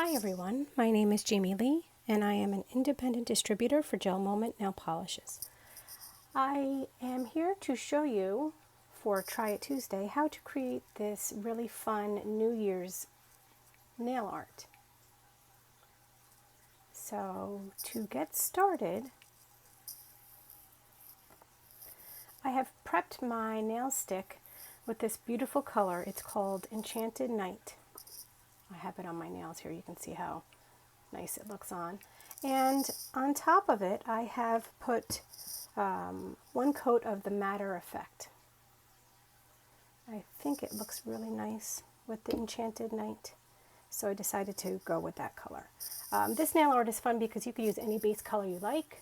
Hi everyone, my name is Jamie Leigh and I am an independent distributor for Gelmoment nail polishes. I am here to show you for Try It Tuesday how to create this really fun New Year's nail art. So to get started, I have prepped my nail stick with this beautiful color. It's called Enchanted Knight. I have it on my nails here. You can see how nice it looks on. And on top of it, I have put one coat of the matter effect. I think it looks really nice with the Enchanted Knight, so I decided to go with that color. This nail art is fun because you can use any base color you like,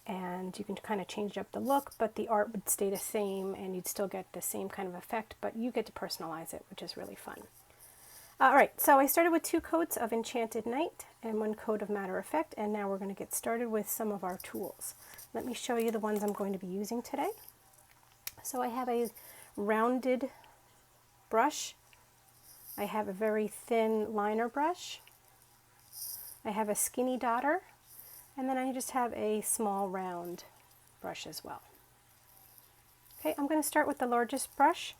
and you can kind of change up the look, but the art would stay the same and you'd still get the same kind of effect, but you get to personalize it, which is really fun. Alright, so I started with 2 coats of Enchanted Knight and 1 coat of Matter Effect, and now we're going to get started with some of our tools. Let me show you the ones I'm going to be using today. So I have a rounded brush, I have a very thin liner brush, I have a skinny dotter, and then I just have a small round brush as well. Okay, I'm going to start with the largest brush,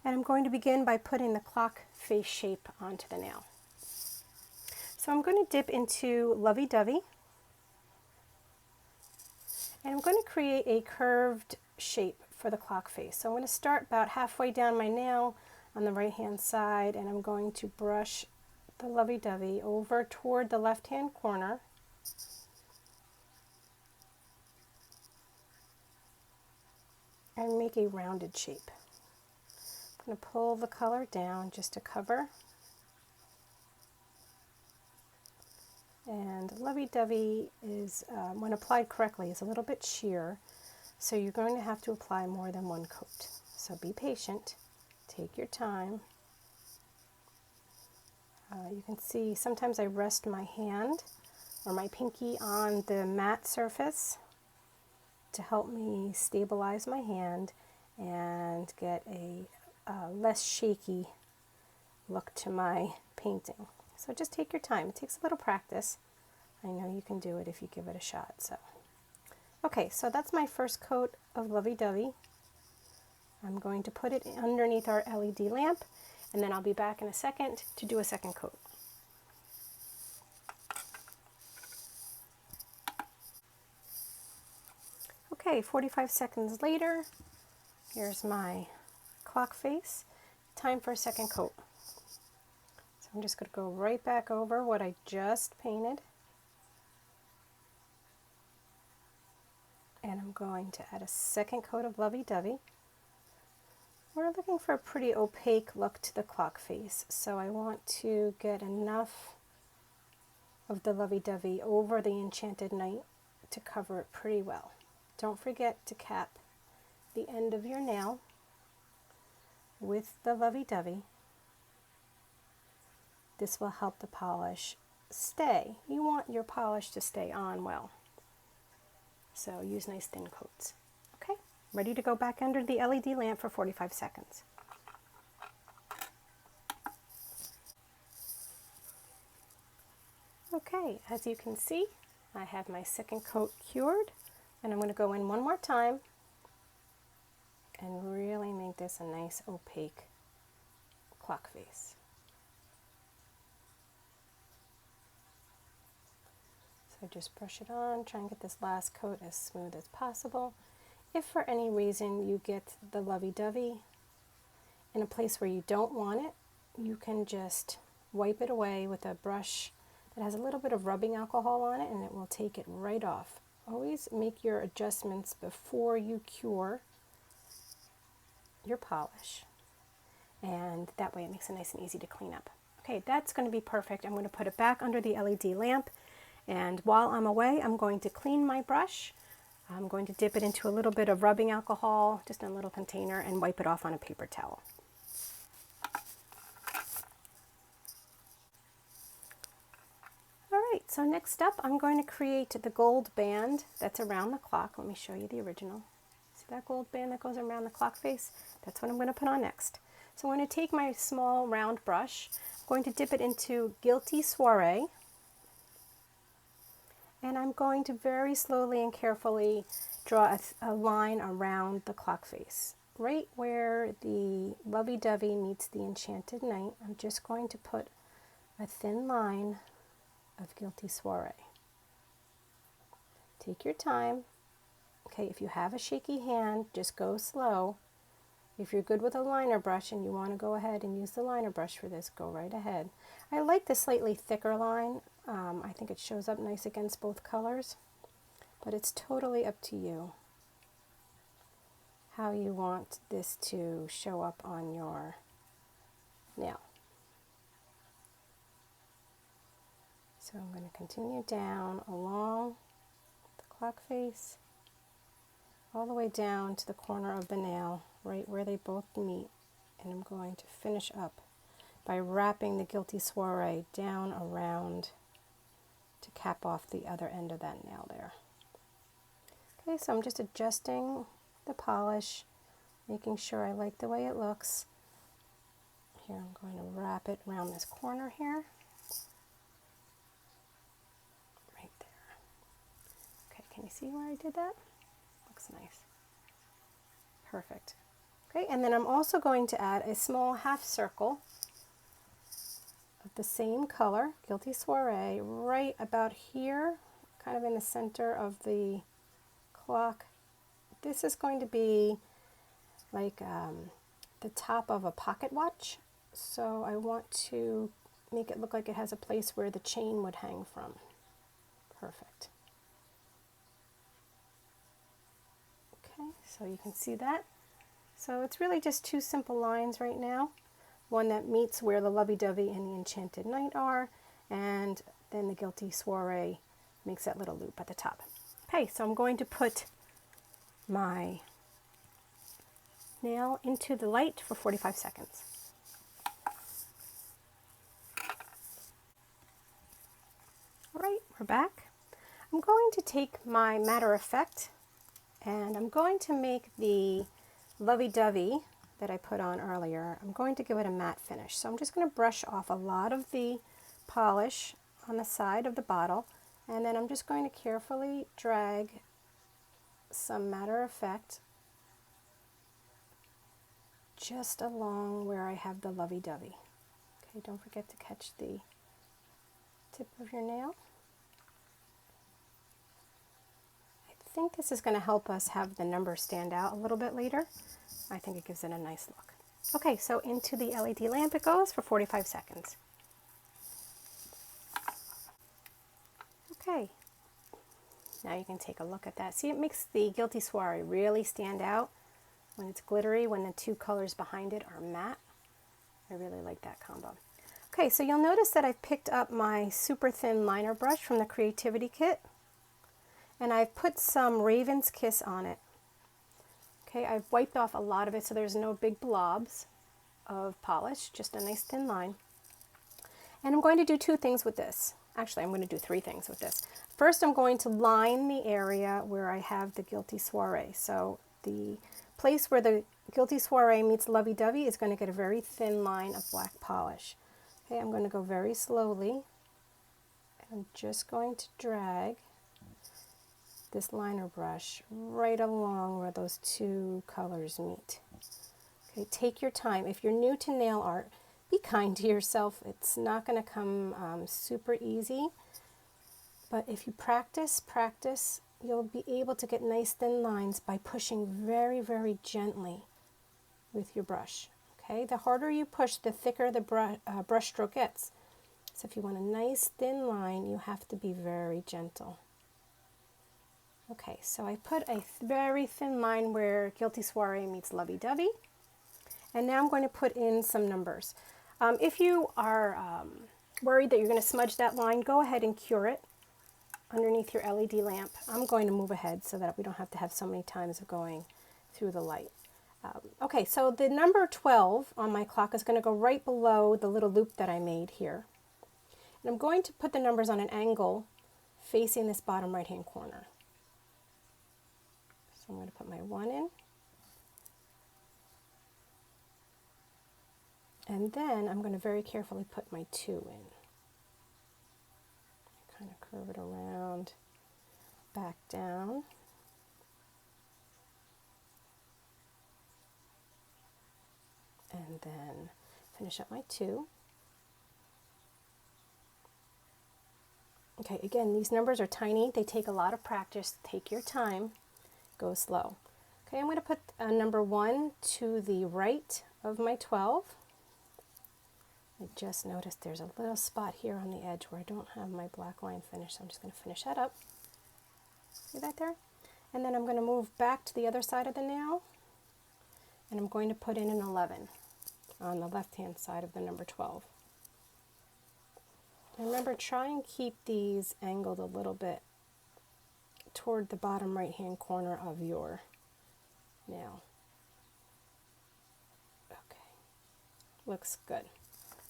and I'm going to begin by putting the clock face shape onto the nail. So I'm going to dip into Lovee Dovee, and I'm going to create a curved shape for the clock face. So I'm going to start about halfway down my nail on the right hand side, and I'm going to brush the Lovee Dovee over toward the left hand corner, and make a rounded shape. I'm going to pull the color down just to cover. And Lovee Dovee is, when applied correctly, is a little bit sheer, so you're going to have to apply more than 1 coat. So be patient, take your time. You can see sometimes I rest my hand or my pinky on the matte surface to help me stabilize my hand and get a less shaky look to my painting. So just take your time. It takes a little practice. I know you can do it if you give it a shot. So, okay, so that's my first coat of Lovee Dovee. I'm going to put it underneath our LED lamp, and then I'll be back in a second to do a second coat. Okay, 45 seconds later, here's my clock face. Time for a second coat. So I'm just going to go right back over what I just painted. And I'm going to add a second coat of Lovee Dovee. We're looking for a pretty opaque look to the clock face, so I want to get enough of the Lovee Dovee over the Enchanted Knight to cover it pretty well. Don't forget to cap the end of your nail with the Lovee Dovee. This will help the polish stay. You want your polish to stay on well, so use nice thin coats. Okay, ready to go back under the LED lamp for 45 seconds. Okay, as you can see, I have my second coat cured, and I'm going to go in one more time and really make this a nice opaque clock face. So just brush it on, try and get this last coat as smooth as possible. If for any reason you get the Lovee Dovee in a place where you don't want it, you can just wipe it away with a brush that has a little bit of rubbing alcohol on it, and it will take it right off. Always make your adjustments before you cure your polish, and that way it makes it nice and easy to clean up. Okay, that's going to be perfect. I'm going to put it back under the LED lamp, and while I'm away, I'm going to clean my brush. I'm going to dip it into a little bit of rubbing alcohol, just in a little container, and wipe it off on a paper towel. Alright, so next up I'm going to create the gold band that's around the clock. Let me show you the original. See that gold band that goes around the clock face? That's what I'm going to put on next. So I'm going to take my small round brush, I'm going to dip it into Gilty Soirée, and I'm going to very slowly and carefully draw a line around the clock face. Right where the Lovee Dovee meets the Enchanted Knight, I'm just going to put a thin line of Gilty Soirée. Take your time. Okay, if you have a shaky hand, just go slow. If you're good with a liner brush and you want to go ahead and use the liner brush for this, go right ahead. I like the slightly thicker line. I think it shows up nice against both colors, but it's totally up to you how you want this to show up on your nail. So I'm going to continue down along the clock face, all the way down to the corner of the nail, right where they both meet, and I'm going to finish up by wrapping the Gilty Soirée down around to cap off the other end of that nail there. Okay, so I'm just adjusting the polish, making sure I like the way it looks. Here I'm going to wrap it around this corner here. Right there. Okay, can you see where I did that? Looks nice. Perfect. Okay, and then I'm also going to add a small half circle of the same color, Gilty Soirée, right about here, kind of in the center of the clock. This is going to be like the top of a pocket watch, so I want to make it look like it has a place where the chain would hang from. Perfect. Okay, so you can see that. So it's really just two simple lines right now. One that meets where the Lovee Dovee and the Enchanted Knight are, and then the Gilty Soirée makes that little loop at the top. Okay, so I'm going to put my nail into the light for 45 seconds. All right, we're back. I'm going to take my Matter Effect and I'm going to make the Lovee Dovee that I put on earlier, I'm going to give it a matte finish. So I'm just going to brush off a lot of the polish on the side of the bottle, and then I'm just going to carefully drag some Matter Effect just along where I have the Lovee Dovee. Okay, don't forget to catch the tip of your nail. I think this is going to help us have the number stand out a little bit later. I think it gives it a nice look. Okay, so into the LED lamp it goes for 45 seconds. Okay, now you can take a look at that. See, it makes the Gilty Soirée really stand out when it's glittery, when the two colors behind it are matte. I really like that combo. Okay, so you'll notice that I've picked up my super thin liner brush from the Creativity Kit, and I've put some Raven's Kiss on it. Okay, I've wiped off a lot of it so there's no big blobs of polish, just a nice thin line. And I'm going to do two things with this. Actually, I'm going to do three things with this. First, I'm going to line the area where I have the Gilty Soirée. So the place where the Gilty Soirée meets Lovee Dovee is going to get a very thin line of black polish. Okay, I'm going to go very slowly. I'm just going to drag this liner brush right along where those two colors meet. Okay, take your time. If you're new to nail art, be kind to yourself. It's not going to come super easy, but if you practice, you'll be able to get nice thin lines by pushing very, very gently with your brush. Okay, the harder you push, the thicker the brush stroke gets. So if you want a nice thin line, you have to be very gentle. Okay, so I put a very thin line where Gilty Soirée meets Lovee Dovee, and now I'm going to put in some numbers. If you are worried that you're going to smudge that line, go ahead and cure it underneath your LED lamp. I'm going to move ahead so that we don't have to have so many times of going through the light. Okay, so the number 12 on my clock is going to go right below the little loop that I made here. And I'm going to put the numbers on an angle facing this bottom right hand corner. So I'm going to put my 1 in. And then I'm going to very carefully put my 2 in. Kind of curve it around, back down. And then finish up my 2. Okay, again, these numbers are tiny. They take a lot of practice. Take your time. Go slow. Okay, I'm going to put number 1 to the right of my 12. I just noticed there's a little spot here on the edge where I don't have my black line finished, so I'm just going to finish that up. See that there? And then I'm going to move back to the other side of the nail, and I'm going to put in an 11 on the left-hand side of the number 12. And remember, try and keep these angled a little bit toward the bottom right-hand corner of your nail. Okay, looks good.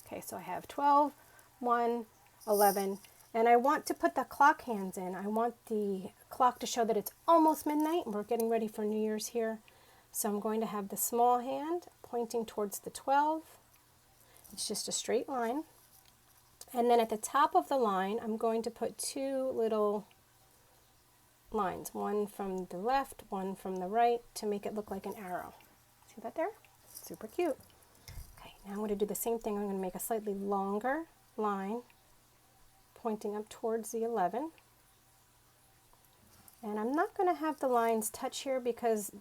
Okay, so I have 12, 1, 11, and I want to put the clock hands in. I want the clock to show that it's almost midnight and we're getting ready for New Year's here. So I'm going to have the small hand pointing towards the 12. It's just a straight line. And then at the top of the line, I'm going to put 2 little lines, one from the left, one from the right, to make it look like an arrow. See that there? Super cute. Okay, now I'm going to do the same thing. I'm going to make a slightly longer line pointing up towards the 11. And I'm not going to have the lines touch here because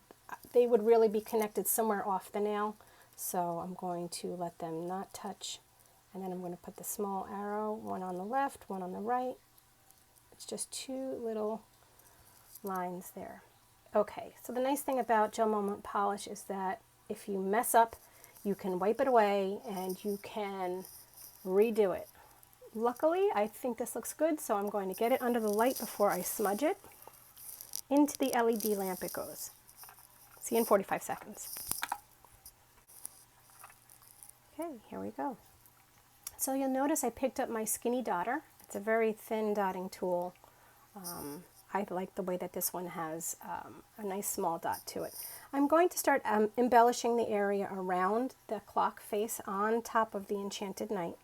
they would really be connected somewhere off the nail. So I'm going to let them not touch. And then I'm going to put the small arrow, one on the left, one on the right. It's just 2 little lines there. Okay, so the nice thing about Gelmoment polish is that if you mess up, you can wipe it away and you can redo it. Luckily, I think this looks good, so I'm going to get it under the light before I smudge it. Into the LED lamp it goes. See you in 45 seconds. Okay, here we go. So you'll notice I picked up my skinny dotter. It's a very thin dotting tool. I like the way that this one has a nice small dot to it. I'm going to start embellishing the area around the clock face on top of the Enchanted Knight.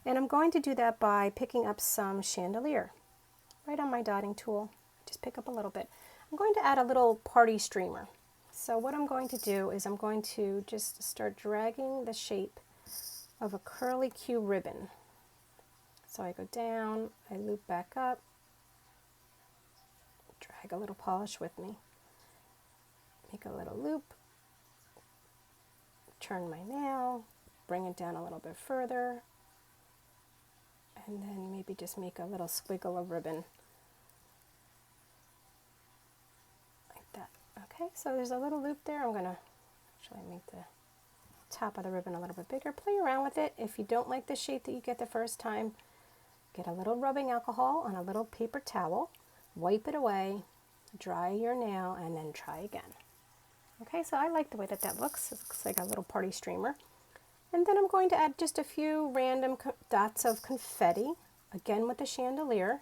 And I'm going to do that by picking up some Chandelier right on my dotting tool. Just pick up a little bit. I'm going to add a little party streamer. So what I'm going to do is I'm going to just start dragging the shape of a curly Q ribbon. So I go down, I loop back up, drag a little polish with me, make a little loop, turn my nail, bring it down a little bit further, and then maybe just make a little squiggle of ribbon like that. Okay, so there's a little loop there. I'm going to actually make the top of the ribbon a little bit bigger. Play around with it. If you don't like the shape that you get the first time, get a little rubbing alcohol on a little paper towel, wipe it away, dry your nail, and then try again. Okay, so I like the way that that looks. It looks like a little party streamer. And then I'm going to add just a few random dots of confetti, again with the Chandelier.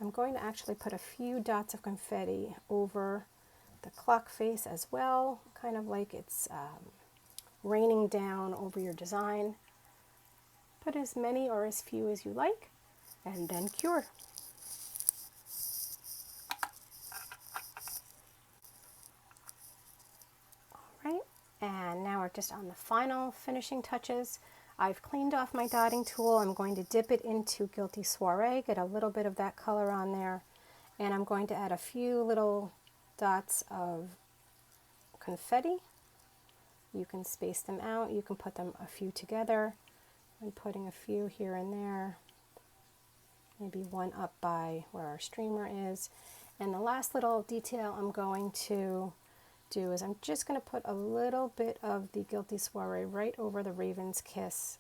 I'm going to actually put a few dots of confetti over the clock face as well, kind of like it's raining down over your design. Put as many or as few as you like, and then cure. Alright, and now we're just on the final finishing touches. I've cleaned off my dotting tool. I'm going to dip it into Gilty Soirée, get a little bit of that color on there, and I'm going to add a few little dots of confetti. You can space them out, you can put them a few together. I'm putting a few here and there, maybe one up by where our streamer is. And the last little detail I'm going to do is I'm just going to put a little bit of the Gilty Soirée right over the Raven's Kiss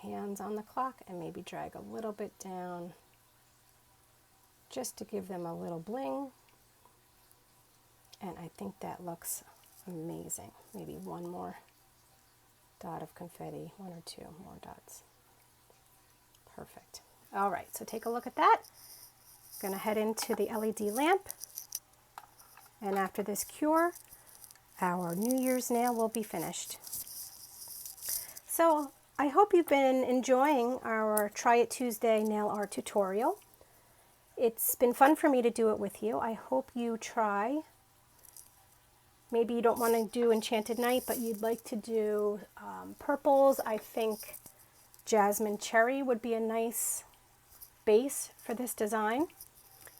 hands on the clock, and maybe drag a little bit down just to give them a little bling. And I think that looks amazing. Maybe one more dot of confetti, 1 or 2 more dots. Perfect. All right, so take a look at that. I'm going to head into the LED lamp, and after this cure, our New Year's nail will be finished. So I hope you've been enjoying our Try It Tuesday nail art tutorial. It's been fun for me to do it with you. I hope you try. Maybe you don't want to do Enchanted Knight, but you'd like to do purples. I think Jasmine Cherry would be a nice base for this design.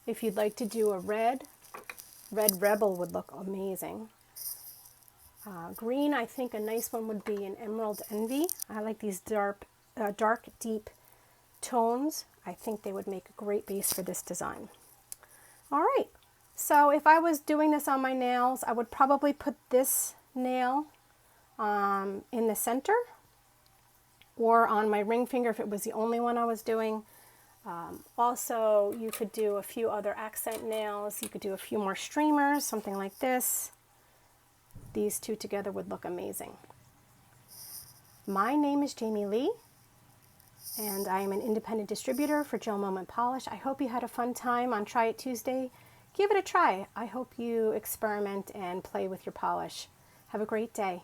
If you'd like to do a red Rebel would look amazing. Green, I think a nice one would be an Emerald Envy. I like these dark, deep tones. I think they would make a great base for this design. All right, so if I was doing this on my nails, I would probably put this nail in the center, or on my ring finger if it was the only one I was doing. Also, you could do a few other accent nails. You could do a few more streamers, something like this. These two together would look amazing. My name is Jamie Leigh, and I am an independent distributor for Gelmoment Polish. I hope you had a fun time on Try It Tuesday. Give it a try. I hope you experiment and play with your polish. Have a great day.